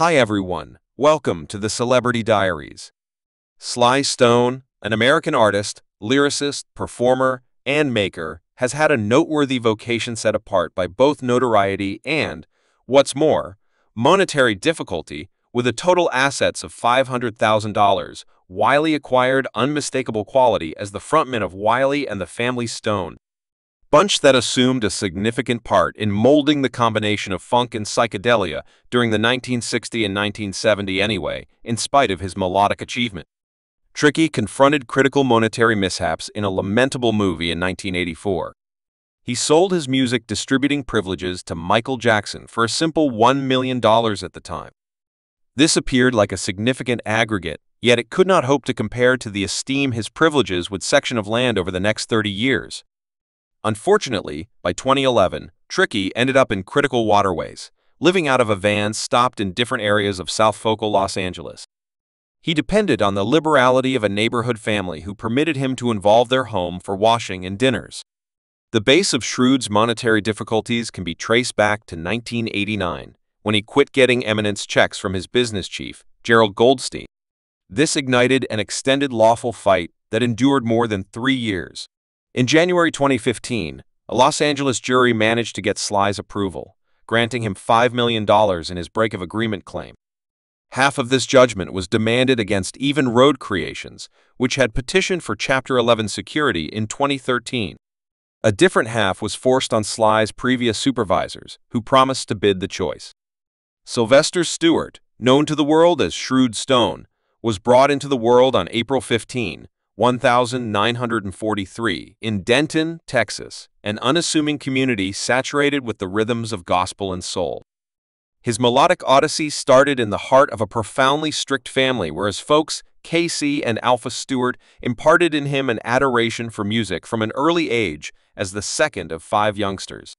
Hi everyone, welcome to the Celebrity Diaries. Sly Stone, an American artist, lyricist, performer, and maker, has had a noteworthy vocation set apart by both notoriety and, what's more, monetary difficulty. With a total assets of $500,000, Wiley acquired unmistakable quality as the frontman of Wiley and the Family Stone, bunch that assumed a significant part in molding the combination of funk and psychedelia during the 1960 and 1970 anyway, in spite of his melodic achievement. Tricky confronted critical monetary mishaps in a lamentable movie in 1984. He sold his music distributing privileges to Michael Jackson for a simple $1 million at the time. This appeared like a significant aggregate, yet it could not hope to compare to the esteem his privileges would section of land over the next 30 years. Unfortunately, by 2011, Tricky ended up in critical waterways, living out of a van stopped in different areas of South Focal Los Angeles. He depended on the liberality of a neighborhood family who permitted him to involve their home for washing and dinners. The base of Shrewd's monetary difficulties can be traced back to 1989, when he quit getting eminence checks from his business chief, Gerald Goldstein. This ignited an extended lawful fight that endured more than 3 years. In January 2015, a Los Angeles jury managed to get Sly's approval, granting him $5 million in his break of agreement claim. Half of this judgment was demanded against Even Road Creations, which had petitioned for Chapter 11 security in 2013. A different half was forced on Sly's previous supervisors, who promised to bid the choice. Sylvester Stewart, known to the world as Shrewd Stone, was brought into the world on April 15, 1943, in Denton, Texas, an unassuming community saturated with the rhythms of gospel and soul. His melodic odyssey started in the heart of a profoundly strict family where his folks, Casey and Alpha Stewart, imparted in him an adoration for music from an early age as the second of 5 youngsters.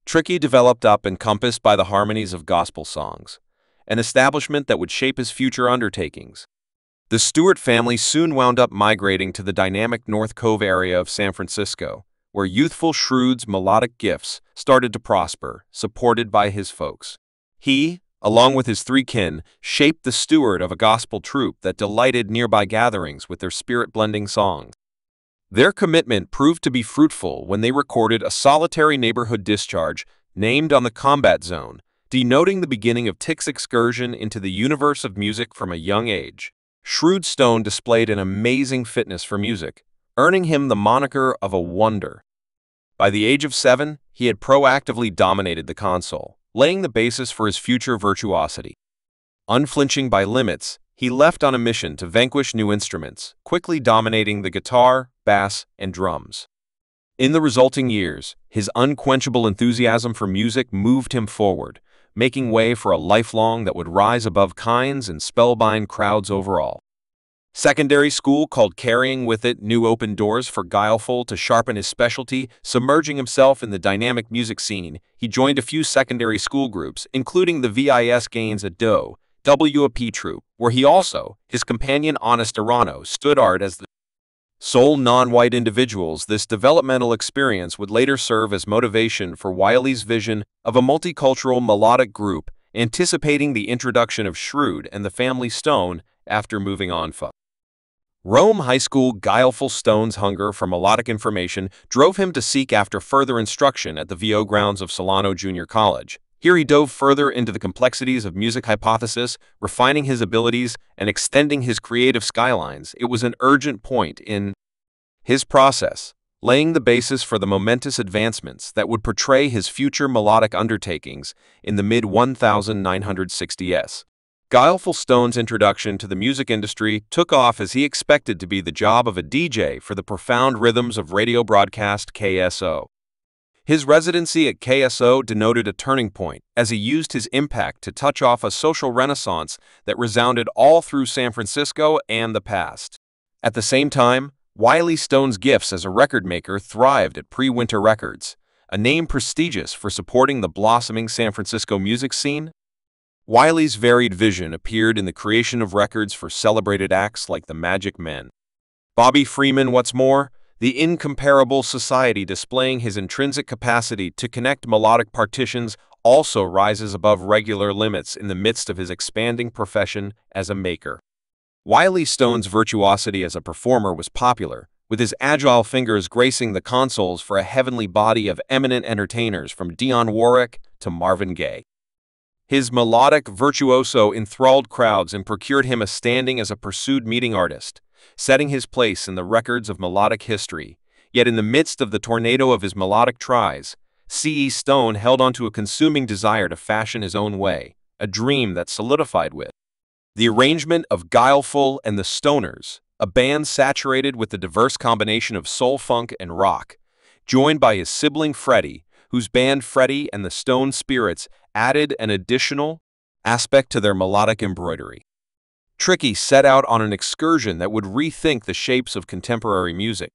Tricky developed up encompassed by the harmonies of gospel songs, an establishment that would shape his future undertakings. The Stewart family soon wound up migrating to the dynamic North Cove area of San Francisco, where youthful Shrewd's melodic gifts started to prosper, supported by his folks. He, along with his 3 kin, shaped the Stewart of a gospel troupe that delighted nearby gatherings with their spirit-blending songs. Their commitment proved to be fruitful when they recorded a solitary neighborhood discharge named on the Combat Zone, denoting the beginning of Tick's excursion into the universe of music from a young age. Shrewd Stone displayed an amazing fitness for music, earning him the moniker of a wonder. By the age of 7, he had proactively dominated the console, laying the basis for his future virtuosity. Unflinching by limits, he left on a mission to vanquish new instruments, quickly dominating the guitar, bass, and drums. In the resulting years, his unquenchable enthusiasm for music moved him forward, making way for a lifelong that would rise above kinds and spellbind crowds overall. Secondary school called carrying with it new open doors for Guileful to sharpen his specialty. Submerging himself in the dynamic music scene, he joined a few secondary school groups, including the VIS Gaines at Doe, WAP troupe, where he also, his companion Honest Arano, stood art as the sole non-white individuals. This developmental experience would later serve as motivation for Wiley's vision of a multicultural melodic group, anticipating the introduction of Shrewd and the Family Stone after moving on from Rome High School. Guileful Stone's hunger for melodic information drove him to seek after further instruction at the VO grounds of Solano Junior College. Here he dove further into the complexities of music hypothesis, refining his abilities and extending his creative skylines. It was an urgent point in his process, laying the basis for the momentous advancements that would portray his future melodic undertakings in the mid-1960s. Guileful Stone's introduction to the music industry took off as he expected to be the job of a DJ for the profound rhythms of radio broadcast KSO. His residency at KSO denoted a turning point, as he used his impact to touch off a social renaissance that resounded all through San Francisco and the past. At the same time, Wiley Stone's gifts as a record maker thrived at Pre-Winter Records, a name prestigious for supporting the blossoming San Francisco music scene. Wiley's varied vision appeared in the creation of records for celebrated acts like the Magic Men, Bobby Freeman. What's more, the incomparable society displaying his intrinsic capacity to connect melodic partitions also rises above regular limits in the midst of his expanding profession as a maker. Wiley Stone's virtuosity as a performer was popular, with his agile fingers gracing the consoles for a heavenly body of eminent entertainers from Dionne Warwick to Marvin Gaye. His melodic virtuoso enthralled crowds and procured him a standing as a pursued meeting artist, setting his place in the records of melodic history. Yet in the midst of the tornado of his melodic tries, C.E. Stone held on to a consuming desire to fashion his own way, a dream that solidified with the arrangement of Guileful and the Stoners, a band saturated with the diverse combination of soul, funk, and rock, joined by his sibling Freddie, whose band Freddie and the Stone Spirits added an additional aspect to their melodic embroidery. Tricky set out on an excursion that would rethink the shapes of contemporary music.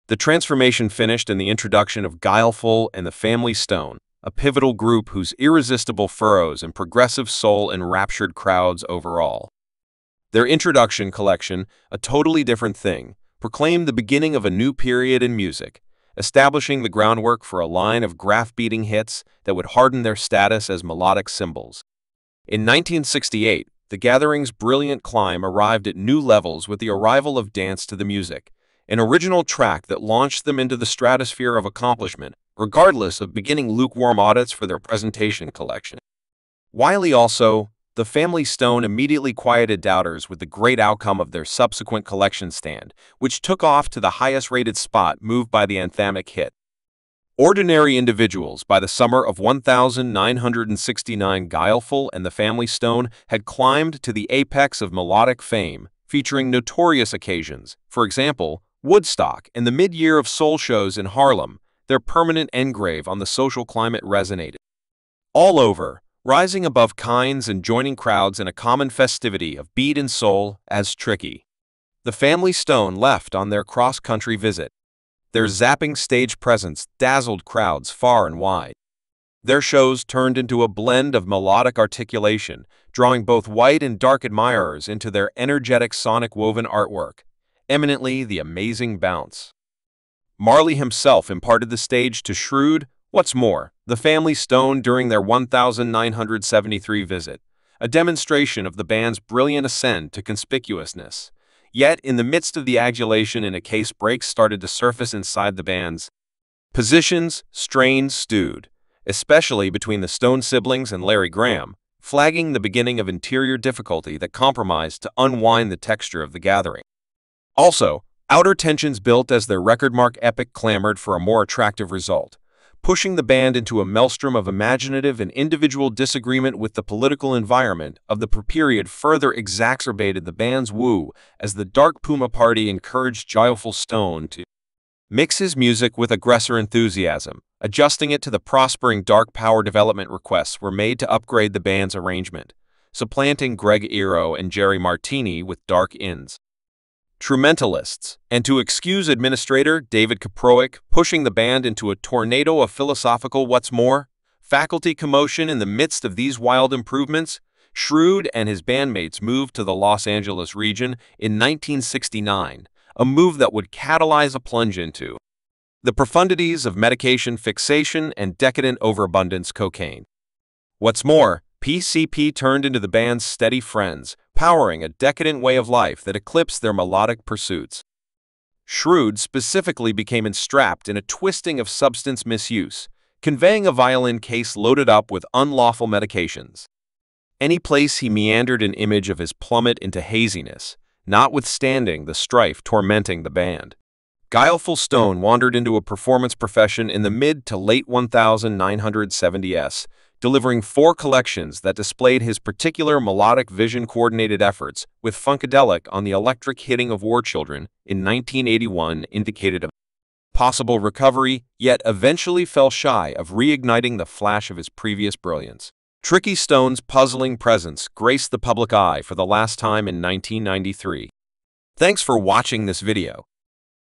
The transformation finished in the introduction of Guileful and the Family Stone, a pivotal group whose irresistible furrows and progressive soul enraptured crowds overall. Their introduction collection, A Totally Different Thing, proclaimed the beginning of a new period in music, establishing the groundwork for a line of graph-beating hits that would harden their status as melodic symbols. In 1968, The Gathering's brilliant climb arrived at new levels with the arrival of Dance to the Music, an original track that launched them into the stratosphere of accomplishment, regardless of beginning lukewarm audits for their presentation collection. Wiley also, the Family Stone immediately quieted doubters with the great outcome of their subsequent collection stand, which took off to the highest-rated spot moved by the anthemic hit. Ordinary Individuals by the summer of 1969, Guileful and the Family Stone had climbed to the apex of melodic fame, featuring notorious occasions, for example, Woodstock and the mid-year of soul shows in Harlem. Their permanent engrave on the social climate resonated all over, rising above kinds and joining crowds in a common festivity of beat and soul as Tricky. The Family Stone left on their cross-country visit. Their zapping stage presence dazzled crowds far and wide. Their shows turned into a blend of melodic articulation, drawing both white and dark admirers into their energetic sonic-woven artwork, eminently the amazing bounce. Marley himself imparted the stage to Shrewd. What's more, the Family Stone during their 1973 visit, a demonstration of the band's brilliant ascent to conspicuousness. Yet, in the midst of the adulation in a case, breaks started to surface inside the band's positions. Strains stewed, especially between the Stone siblings and Larry Graham, flagging the beginning of interior difficulty that compromised to unwind the texture of The Gathering. Also, outer tensions built as their record-mark epic clamored for a more attractive result, pushing the band into a maelstrom of imaginative and individual disagreement with the political environment of the period. Further exacerbated the band's woo as the Dark Puma Party encouraged Guileful Stone to mix his music with aggressor enthusiasm. Adjusting it to the prospering Dark Power development requests were made to upgrade the band's arrangement, supplanting Greg Eero and Jerry Martini with Dark In's Trumentalists, and to excuse administrator David Kaprowick, pushing the band into a tornado of philosophical what's more faculty commotion. In the midst of these wild improvements, Shrewd and his bandmates moved to the Los Angeles region in 1969, a move that would catalyze a plunge into the profundities of medication fixation and decadent overabundance cocaine. What's more, PCP turned into the band's steady friends, powering a decadent way of life that eclipsed their melodic pursuits. Shrewd specifically became enstrapped in a twisting of substance misuse, conveying a violin case loaded up with unlawful medications. Any place he meandered an image of his plummet into haziness, notwithstanding the strife tormenting the band. Guileful Stone wandered into a performance profession in the mid to late 1970s, delivering 4 collections that displayed his particular melodic vision-coordinated efforts, with Funkadelic on the electric hitting of War Children in 1981 indicated a possible recovery, yet eventually fell shy of reigniting the flash of his previous brilliance. Tricky Stone's puzzling presence graced the public eye for the last time in 1993. Thanks for watching this video.